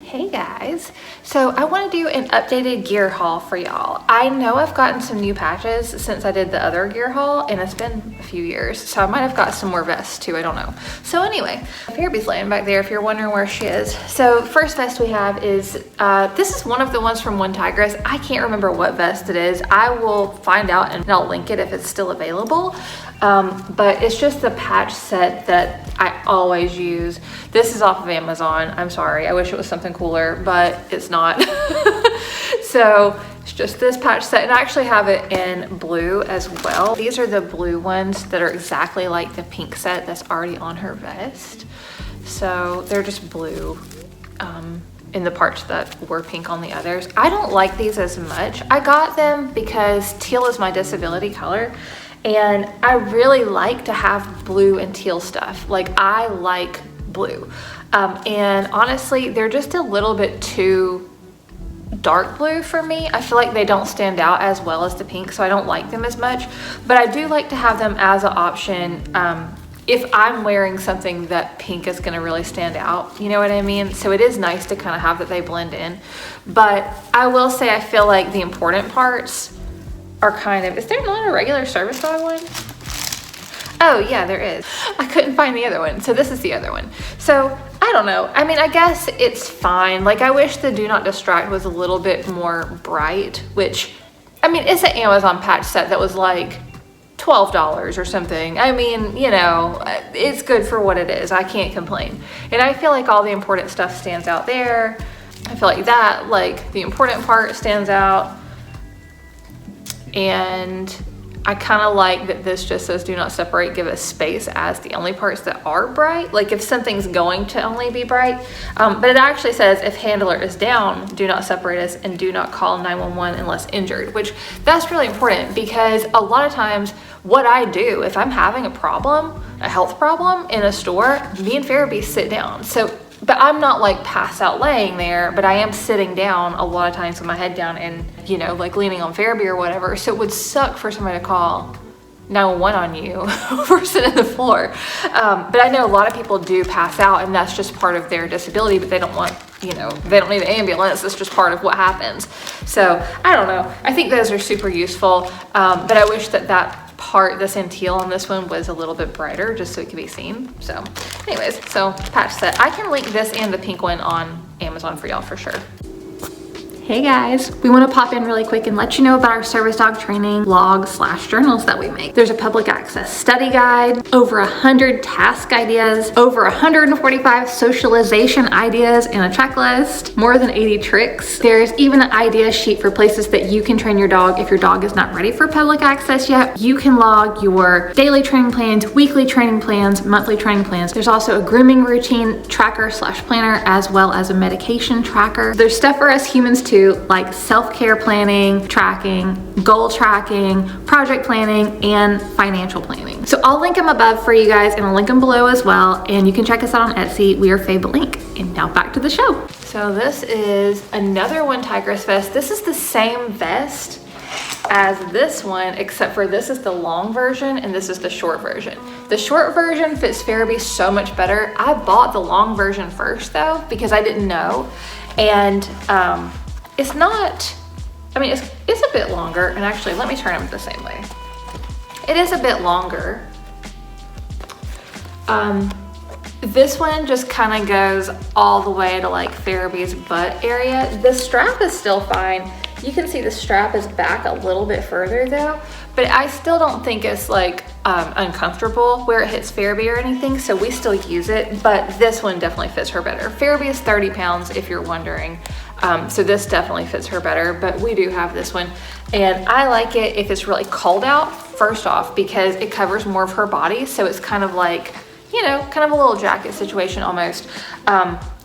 Hey guys, so I want to do an updated gear haul for y'all. I know I've gotten some new patches since I did the other gear haul and it's been a few years, so I might have got some more vests too, I don't know. So anyway, Fairby's laying back there if you're wondering where she is. So first vest we have is, this is one of the ones from One Tigress. I can't remember what vest it is. I will find out and I'll link it if it's still available. But it's just the patch set that I always use. This is off of Amazon. I'm sorry, I wish it was something cooler, but it's not. So it's just this patch set, and I actually have it in blue as well. These are the blue ones that are exactly like the pink set that's already on her vest. So they're just blue in the parts that were pink on the others. I don't like these as much. I got them because teal is my disability color. And I really like to have blue and teal stuff. Like, I like blue. And honestly, they're just a little bit too dark blue for me. I feel like they don't stand out as well as the pink, so I don't like them as much. But I do like to have them as an option if I'm wearing something that pink is gonna really stand out, you know what I mean? So it is nice to kind of have that they blend in. But I will say I feel like the important parts are kind of, is there not a regular service dog one? Oh yeah, there is. I couldn't find the other one, so this is the other one. So I don't know, I mean, I guess it's fine. Like, I wish the Do Not Distract was a little bit more bright, which, I mean, it's an Amazon patch set that was like $12 or something. I mean, you know, it's good for what it is. I can't complain. And I feel like all the important stuff stands out there. I feel like that, like, the important part stands out. And I kind of like that this just says do not separate, give us space as the only parts that are bright. Like, if something's going to only be bright, but it actually says if handler is down, do not separate us and do not call 911 unless injured, which that's really important because a lot of times what I do, if I'm having a problem, a health problem in a store, me and Fairby sit down. So, but I'm not like passed out laying there, but I am sitting down a lot of times with my head down and, you know, like leaning on Fairby or whatever. So it would suck for somebody to call 911 on you for sitting on the floor. But I know a lot of people do pass out and that's just part of their disability, but they don't want, you know, they don't need an ambulance. It's just part of what happens. So I don't know. I think those are super useful. But I wish that that part, this in teal on this one, was a little bit brighter just so it could be seen. So anyways, so patch set. I can link this and the pink one on Amazon for y'all for sure. Hey guys, we want to pop in really quick and let you know about our service dog training blog/journals that we make. There's a public access study guide, over 100 task ideas, over 145 socialization ideas and a checklist, more than 80 tricks. There's even an idea sheet for places that you can train your dog if your dog is not ready for public access yet. You can log your daily training plans, weekly training plans, monthly training plans. There's also a grooming routine tracker/planner as well as a medication tracker. There's stuff for us humans too, like self-care planning, tracking, goal tracking, project planning, and financial planning. So I'll link them above for you guys and I'll link them below as well. And you can check us out on Etsy. We are Faye Link. And now back to the show. So this is another One Tigress vest. This is the same vest as this one, except for this is the long version and this is the short version. The short version fits Fairby so much better. I bought the long version first though, because I didn't know. And it's not, I mean, it's a bit longer, and actually, let me turn them the same way. It is a bit longer. This one just kind of goes all the way to like Fairby's butt area. The strap is still fine. You can see the strap is back a little bit further though, but I still don't think it's like uncomfortable where it hits Fairby or anything, so we still use it, but this one definitely fits her better. Fairby is 30 pounds if you're wondering. So this definitely fits her better, but we do have this one. And I like it if it's really cold out, first off, because it covers more of her body. So it's kind of like, you know, kind of a little jacket situation almost,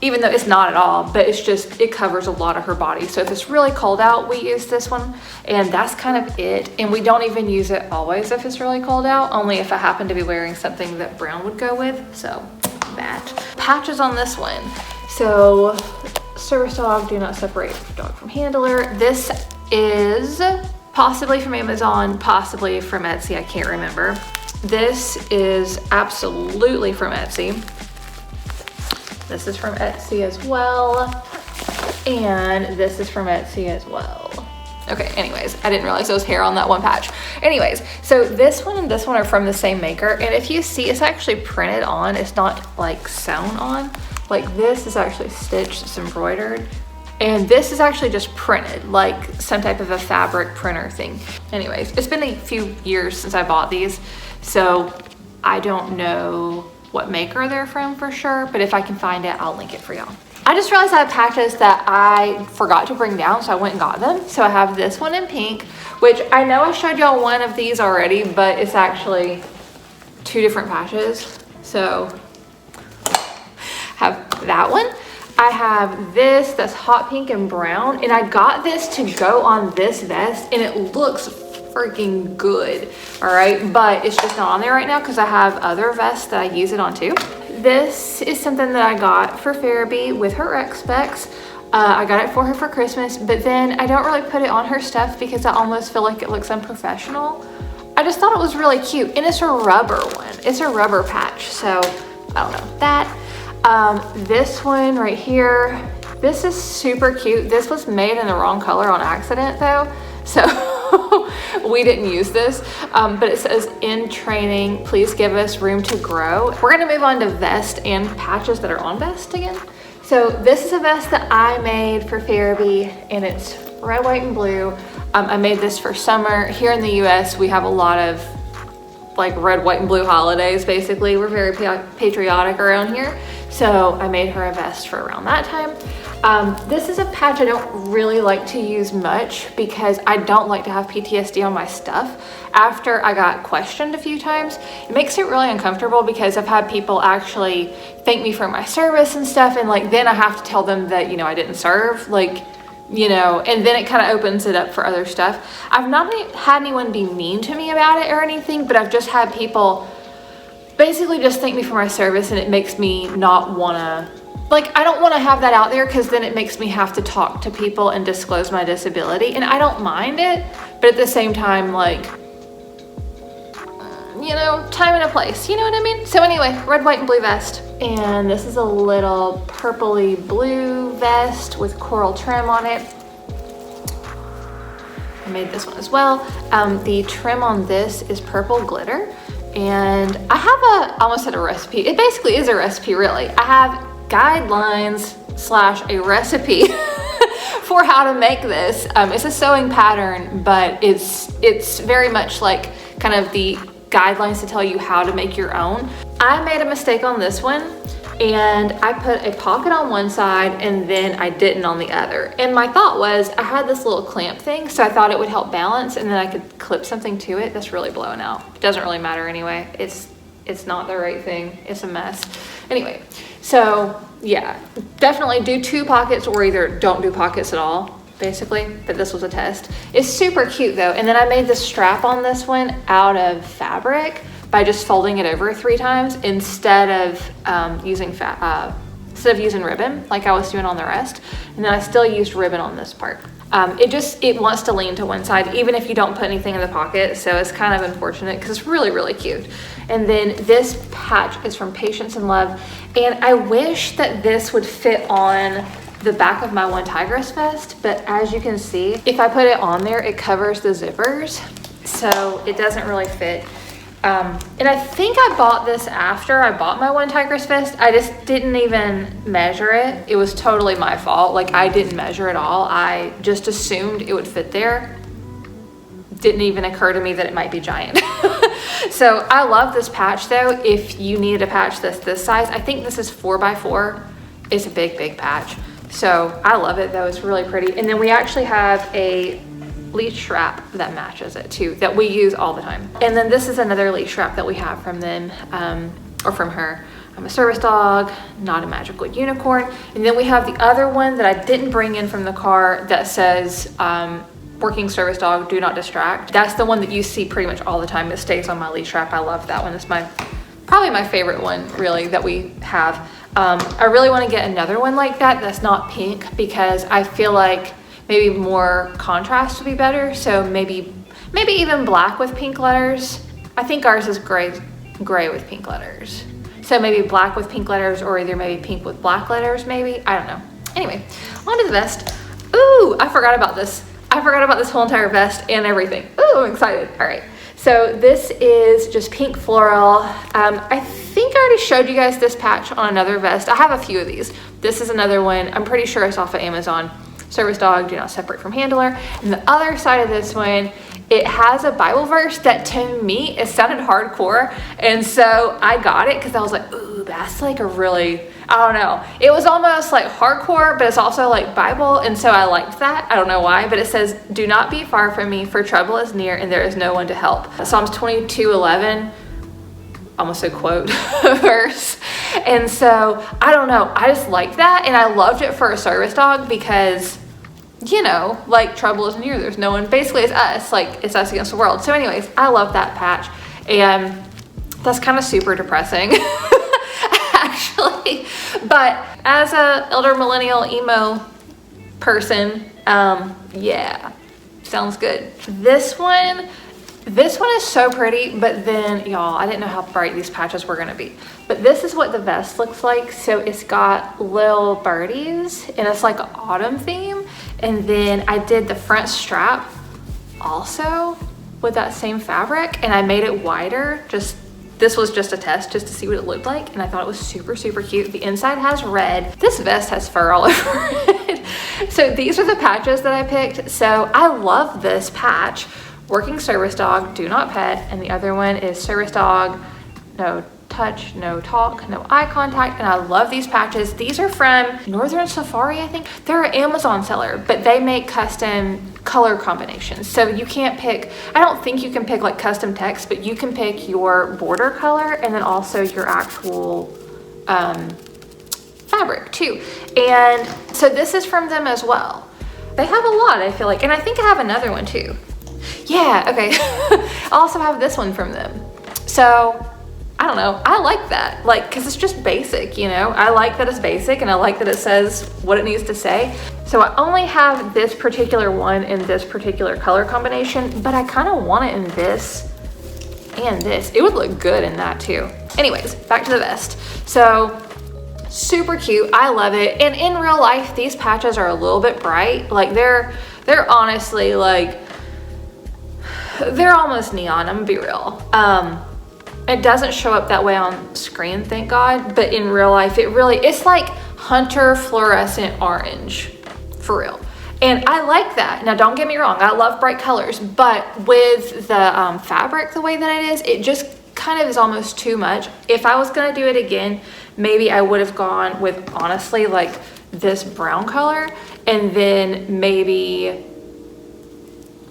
even though it's not at all, but it's just, it covers a lot of her body. So if it's really cold out, we use this one, and that's kind of it. And we don't even use it always if it's really cold out, only if I happen to be wearing something that brown would go with. So that. Patches on this one. So service dog, do not separate dog from handler. This is possibly from Amazon, possibly from Etsy, I can't remember. This is absolutely from Etsy. This is from Etsy as well. And this is from Etsy as well. Okay, anyways, I didn't realize there was hair on that one patch. Anyways, so this one and this one are from the same maker. And if you see, it's actually printed on. It's not like sewn on. Like this is actually stitched, it's embroidered. And this is actually just printed, like some type of a fabric printer thing. Anyways, it's been a few years since I bought these, so I don't know what maker they're from for sure, but if I can find it, I'll link it for y'all. I just realized I have patches that I forgot to bring down, so I went and got them. So I have this one in pink, which I know I showed y'all one of these already, but it's actually 2 different patches. So have that one. I have this that's hot pink and brown, and I got this to go on this vest, and it looks freaking good. All right, but it's just not on there right now because I have other vests that I use it on too. This is something that I got for Farabee with her rec specs. I got it for her for Christmas, but then I don't really put it on her stuff because I almost feel like it looks unprofessional. I just thought it was really cute, and it's a rubber one. It's a rubber patch, so I don't know that. This one right here, this is super cute. This was made in the wrong color on accident though, so we didn't use this, but it says in training, please give us room to grow. We're gonna move on to vest and patches that are on vest again. So this is a vest that I made for Farabee, and it's red, white, and blue. I made this for summer. Here in the US, we have a lot of like red, white, and blue holidays, basically. We're very patriotic around here. So I made her a vest for around that time. This is a patch I don't really like to use much because I don't like to have PTSD on my stuff. After I got questioned a few times, it makes it really uncomfortable because I've had people actually thank me for my service and stuff, and like then I have to tell them that, you know, I didn't serve, like, you know, and then it kind of opens it up for other stuff. I've not had anyone be mean to me about it or anything, but I've just had people basically just thank me for my service, and it makes me not want to, like, I don't want to have that out there because then it makes me have to talk to people and disclose my disability, and I don't mind it, but at the same time, like, you know, time and a place, you know what I mean? So anyway, red, white, and blue vest. And this is a little purpley blue vest with coral trim on it. I made this one as well. The trim on this is purple glitter. And I have I almost said a recipe. It basically is a recipe, really. I have guidelines / a recipe for how to make this. It's a sewing pattern, but it's very much like kind of the guidelines to tell you how to make your own. I made a mistake on this one, and I put a pocket on one side and then I didn't on the other. And my thought was I had this little clamp thing, so I thought it would help balance, and then I could clip something to it. That's really blowing out. It doesn't really matter anyway. It's not the right thing. It's a mess. Anyway, so yeah, definitely do 2 pockets or either don't do pockets at all, basically, but this was a test. It's super cute though. And then I made the strap on this one out of fabric by just folding it over 3 times instead of using ribbon like I was doing on the rest. And then I still used ribbon on this part. It wants to lean to one side even if you don't put anything in the pocket, so it's kind of unfortunate because it's really, really cute. And then this patch is from Patience and Love, and I wish that this would fit on the back of my One Tigress vest, but as you can see, if I put it on there, it covers the zippers, so it doesn't really fit. And I think I bought this after I bought my One Tigress vest. I just didn't even measure it. It was totally my fault. Like, I didn't measure at all. I just assumed it would fit there. Didn't even occur to me that it might be giant. So I love this patch though. If you need a patch that's this size, I think this is 4x4. It's a big, big patch. So I love it though. It's really pretty. And then we actually have a leash strap that matches it too, that we use all the time. And then this is another leash strap that we have from them, or from her. I'm a service dog, not a magical unicorn. And then we have the other one that I didn't bring in from the car that says, working service dog, do not distract. That's the one that you see pretty much all the time. It stays on my leash strap. I love that one. It's probably my favorite one really that we have. I really want to get another one like that that's not pink, because I feel like maybe more contrast would be better. So maybe even black with pink letters. I think ours is gray with pink letters. So maybe black with pink letters, or either maybe pink with black letters, maybe. I don't know. Anyway, on to the vest. Ooh, I forgot about this. I forgot about this whole entire vest and everything. Ooh, I'm excited. All right. So this is just pink floral. I think I already showed you guys this patch on another vest. I have a few of these. This is another one. I'm pretty sure it's off of Amazon. Service dog, do not separate from handler. And the other side of this one, it has a Bible verse that to me, it sounded hardcore. And so I got it because I was like, ooh, that's like a really, I don't know. It was almost like hardcore, but it's also like Bible. And so I liked that. I don't know why, but it says, do not be far from me, for trouble is near and there is no one to help. Psalms 22:11, almost a quote verse. And so I don't know. I just liked that. And I loved it for a service dog because, you know, like trouble is near. There's no one. Basically, it's us. Like, it's us against the world. So anyways, I love that patch. And that's kind of super depressing, actually. But as a elder millennial emo person, yeah, sounds good. This one is so pretty, but then, y'all, I didn't know how bright these patches were gonna be. But this is what the vest looks like. So it's got little birdies, and it's like an autumn theme. And then I did the front strap also with that same fabric, and I made it wider. This was just a test just to see what it looked like, and I thought it was super, super cute. The inside has red. This vest has fur all over it. So these are the patches that I picked. So I love this patch. Working service dog, do not pet, and the other one is service dog, no touch, no talk, no eye contact. And I love these patches. These are from Northern Safari, I think. They're an Amazon seller, but they make custom color combinations. So you can't pick, I don't think you can pick like custom text, but you can pick your border color and then also your actual fabric too. And so this is from them as well. They have a lot, I feel like, and I think I have another one too. Yeah, okay. I also have this one from them. So I don't know. I like that, like, cause it's just basic, you know? I like that it's basic, and I like that it says what it needs to say. So I only have this particular one in this particular color combination, but I kind of want it in this and this. It would look good in that too. Anyways, back to the vest. So super cute. I love it. And in real life, these patches are a little bit bright. Like they're honestly like, they're almost neon, I'm gonna be real. It doesn't show up that way on screen, thank God, but in real life, it's like hunter fluorescent orange, for real. And I like that. Now, don't get me wrong, I love bright colors, but with the fabric the way that it is, it just kind of is almost too much. If I was gonna do it again, maybe I would have gone with, honestly, like this brown color, and then maybe,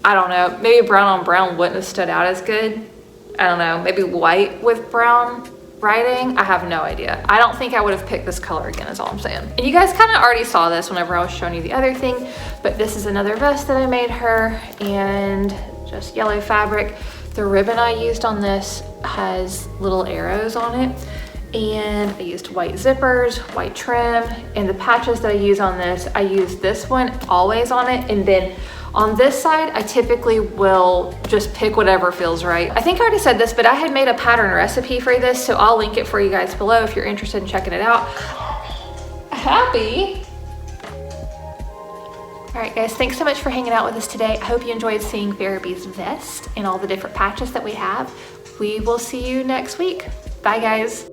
I don't know, maybe brown on brown wouldn't have stood out as good. I don't know, maybe white with brown writing. I have no idea. I don't think I would have picked this color again, is all I'm saying. And you guys kind of already saw this whenever I was showing you the other thing, but this is another vest that I made her, and just yellow fabric. The ribbon I used on this has little arrows on it, and I used white zippers, white trim, and the patches that I use on this, I use this one always on it, and then on this side, I typically will just pick whatever feels right. I think I already said this, but I had made a pattern recipe for this, so I'll link it for you guys below if you're interested in checking it out. Happy. All right, guys, thanks so much for hanging out with us today. I hope you enjoyed seeing Verabee's vest and all the different patches that we have. We will see you next week. Bye, guys.